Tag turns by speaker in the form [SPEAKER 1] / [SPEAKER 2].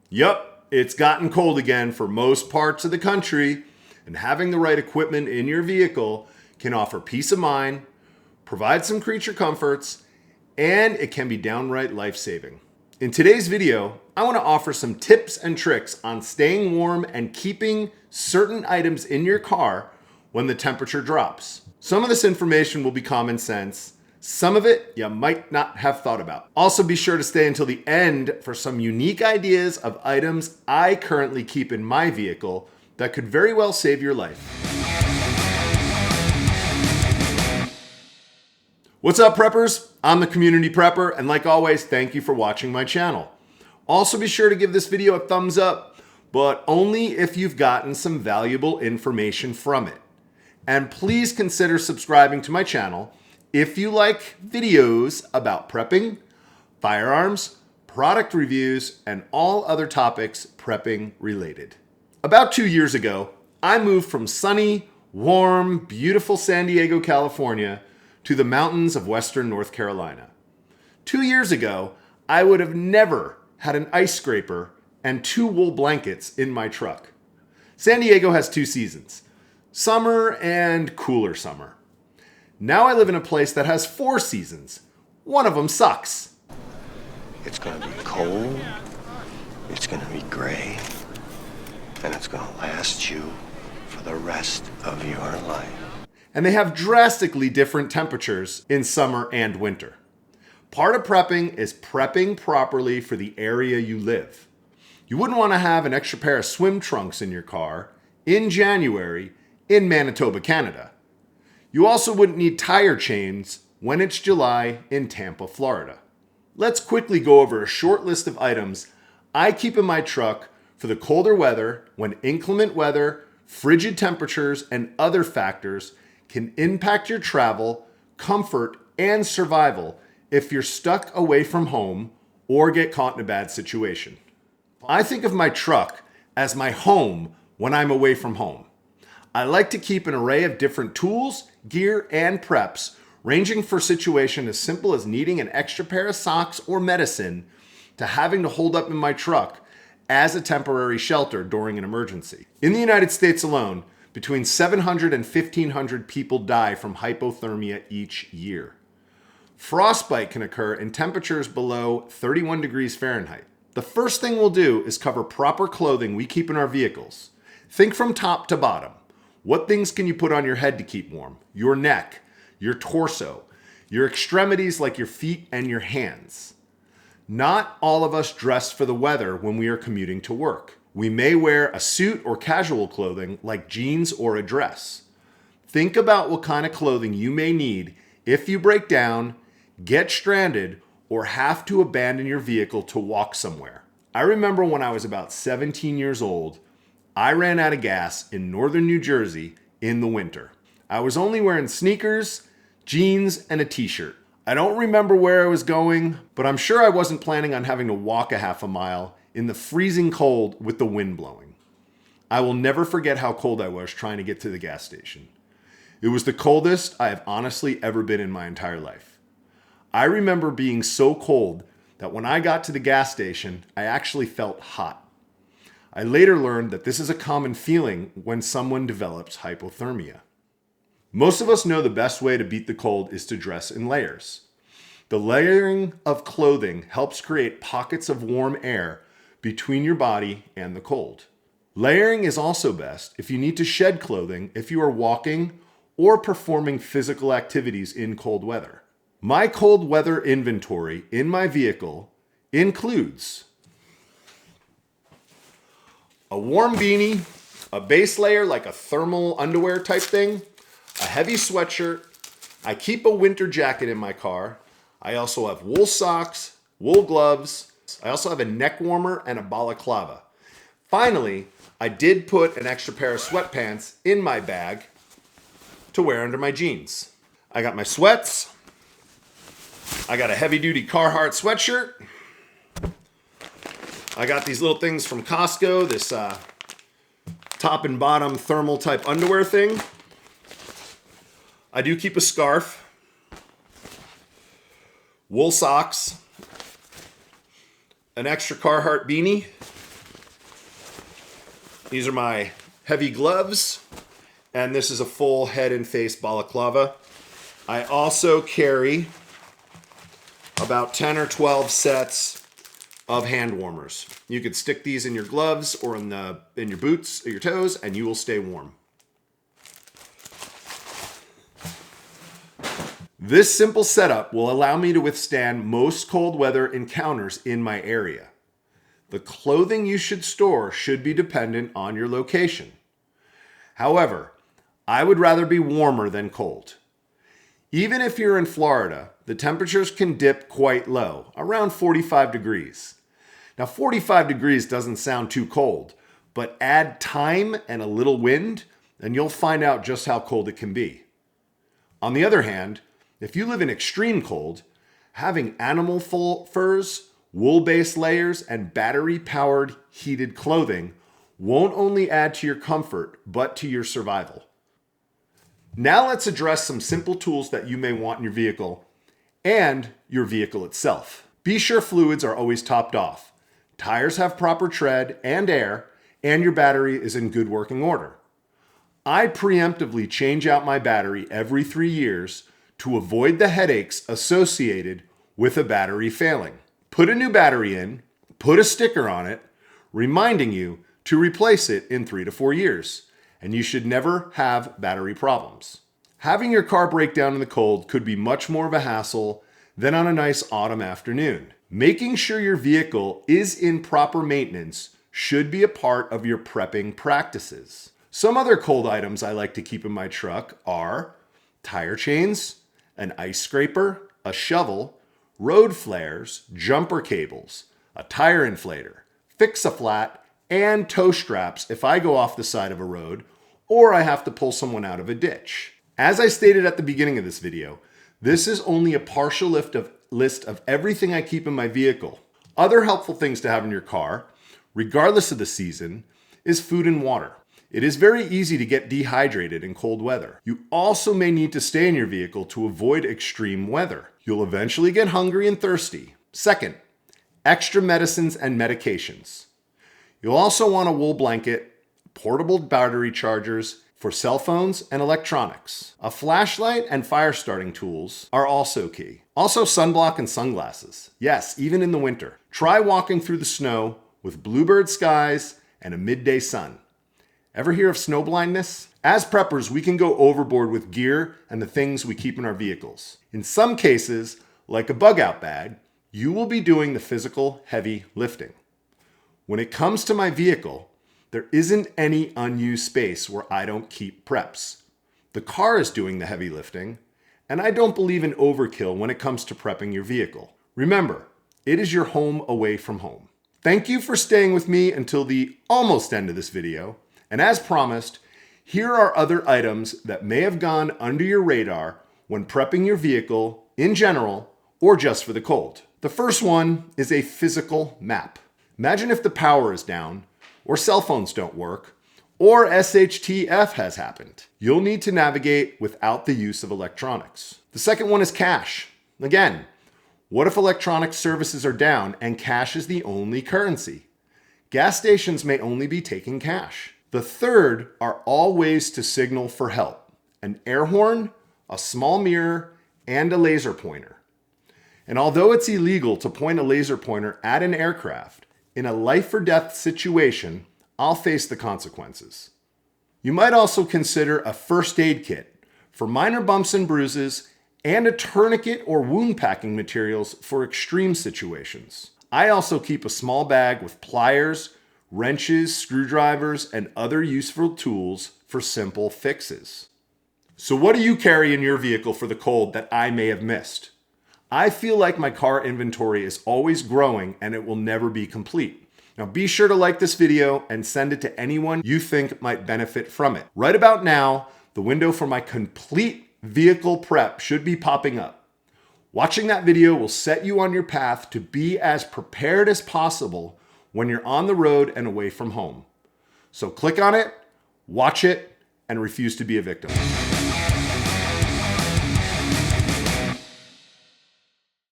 [SPEAKER 1] Yup, it's gotten cold again for most parts of the country, and having the right equipment in your vehicle can offer peace of mind, provide some creature comforts, and it can be downright life-saving. In today's video, I want to offer some tips and tricks on staying warm and keeping certain items in your car when the temperature drops. Some of this information will be common sense. Some of it you might not have thought about. Also, be sure to stay until the end for some unique ideas of items I currently keep in my vehicle that could very well save your life. What's up, preppers? I'm the Community Prepper, and like always, thank you for watching my channel. Also, be sure to give this video a thumbs up, but only if you've gotten some valuable information from it. And please consider subscribing to my channel if you like videos about prepping, firearms, product reviews, and all other topics prepping related. About 2 years ago, I moved from sunny, warm, beautiful San Diego, California, to the mountains of Western North Carolina. 2 years ago, I would have never had an ice scraper and 2 wool blankets in my truck. San Diego has 2 seasons, summer and cooler summer. Now I live in a place that has 4 seasons. One of them sucks.
[SPEAKER 2] It's gonna be cold, it's gonna be gray, and it's gonna last you for the rest of your life.
[SPEAKER 1] And they have drastically different temperatures in summer and winter. Part of prepping is prepping properly for the area you live. You wouldn't want to have an extra pair of swim trunks in your car in January in Manitoba, Canada. You also wouldn't need tire chains when it's July in Tampa, Florida. Let's quickly go over a short list of items I keep in my truck for the colder weather when inclement weather, frigid temperatures, and other factors can impact your travel, comfort, and survival if you're stuck away from home or get caught in a bad situation. I think of my truck as my home when I'm away from home. I like to keep an array of different tools, gear, and preps, ranging for situation as simple as needing an extra pair of socks or medicine to having to hold up in my truck as a temporary shelter during an emergency. In the United States alone, between 700 and 1,500 people die from hypothermia each year. Frostbite can occur in temperatures below 31 degrees Fahrenheit. The first thing we'll do is cover proper clothing we keep in our vehicles. Think from top to bottom. What things can you put on your head to keep warm? Your neck, your torso, your extremities like your feet and your hands. Not all of us dress for the weather when we are commuting to work. We may wear a suit or casual clothing like jeans or a dress. Think about what kind of clothing you may need if you break down, get stranded, or have to abandon your vehicle to walk somewhere. I remember when I was about 17 years old, I ran out of gas in northern New Jersey in the winter. I was only wearing sneakers, jeans, and a t-shirt. I don't remember where I was going, but I'm sure I wasn't planning on having to walk a half a mile in the freezing cold with the wind blowing. I will never forget how cold I was trying to get to the gas station. It was the coldest I have honestly ever been in my entire life. I remember being so cold that when I got to the gas station, I actually felt hot. I later learned that this is a common feeling when someone develops hypothermia. Most of us know the best way to beat the cold is to dress in layers. The layering of clothing helps create pockets of warm air between your body and the cold. Layering is also best if you need to shed clothing if you are walking or performing physical activities in cold weather. My cold weather inventory in my vehicle includes a warm beanie, a base layer like a thermal underwear type thing, a heavy sweatshirt. I keep a winter jacket in my car. I also have wool socks, wool gloves. I also have a neck warmer and a balaclava. Finally, I did put an extra pair of sweatpants in my bag to wear under my jeans. I got my sweats. I got a heavy-duty Carhartt sweatshirt. I got these little things from Costco, this top and bottom thermal type underwear thing. I do keep a scarf, wool socks, an extra Carhartt beanie, These are my heavy gloves, and this is a full head and face balaclava. I also carry about 10 or 12 sets of hand warmers. You could stick these in your gloves or in your boots or your toes, and you will stay warm. This simple setup will allow me to withstand most cold weather encounters in my area. The clothing you should store should be dependent on your location. However, I would rather be warmer than cold. Even if you're in Florida, the temperatures can dip quite low, around 45 degrees. Now, 45 degrees doesn't sound too cold, but add time and a little wind, and you'll find out just how cold it can be. On the other hand, if you live in extreme cold, having animal furs, wool-based layers, and battery-powered heated clothing won't only add to your comfort, but to your survival. Now let's address some simple tools that you may want in your vehicle and your vehicle itself. Be sure fluids are always topped off. Tires have proper tread and air, and your battery is in good working order. I preemptively change out my battery every 3 years to avoid the headaches associated with a battery failing. Put a new battery in, put a sticker on it, reminding you to replace it in 3 to 4 years, and you should never have battery problems. Having your car break down in the cold could be much more of a hassle than on a nice autumn afternoon. Making sure your vehicle is in proper maintenance should be a part of your prepping practices. Some other cold items I like to keep in my truck are tire chains, an ice scraper, a shovel, road flares, jumper cables, a tire inflator, fix-a-flat, and tow straps if I go off the side of a road or I have to pull someone out of a ditch. As I stated at the beginning of this video, this is only a partial list of everything I keep in my vehicle. Other helpful things to have in your car, regardless of the season, is food and water. It is very easy to get dehydrated in cold weather. You also may need to stay in your vehicle to avoid extreme weather. You'll eventually get hungry and thirsty. Second, extra medicines and medications. You'll also want a wool blanket, portable battery chargers for cell phones and electronics. A flashlight and fire starting tools are also key. Also sunblock and sunglasses. Yes, even in the winter. Try walking through the snow with bluebird skies and a midday sun. Ever hear of snow blindness? As preppers, we can go overboard with gear and the things we keep in our vehicles. In some cases, like a bug out bag, you will be doing the physical heavy lifting. When it comes to my vehicle, there isn't any unused space where I don't keep preps. The car is doing the heavy lifting, and I don't believe in overkill when it comes to prepping your vehicle. Remember, it is your home away from home. Thank you for staying with me until the almost end of this video. And as promised, here are other items that may have gone under your radar when prepping your vehicle in general or just for the cold. The first one is a physical map. Imagine if the power is down, or cell phones don't work, or SHTF has happened. You'll need to navigate without the use of electronics. The second one is cash. Again, what if electronic services are down and cash is the only currency? Gas stations may only be taking cash. The third are all ways to signal for help: an air horn, a small mirror, and a laser pointer. And although it's illegal to point a laser pointer at an aircraft, in a life or death situation, I'll face the consequences. You might also consider a first aid kit for minor bumps and bruises and a tourniquet or wound packing materials for extreme situations. I also keep a small bag with pliers, wrenches, screwdrivers, and other useful tools for simple fixes. So what do you carry in your vehicle for the cold that I may have missed? I feel like my car inventory is always growing and it will never be complete. Now be sure to like this video and send it to anyone you think might benefit from it. Right about now, the window for my complete vehicle prep should be popping up. Watching that video will set you on your path to be as prepared as possible when you're on the road and away from home. So click on it, watch it, and refuse to be a victim.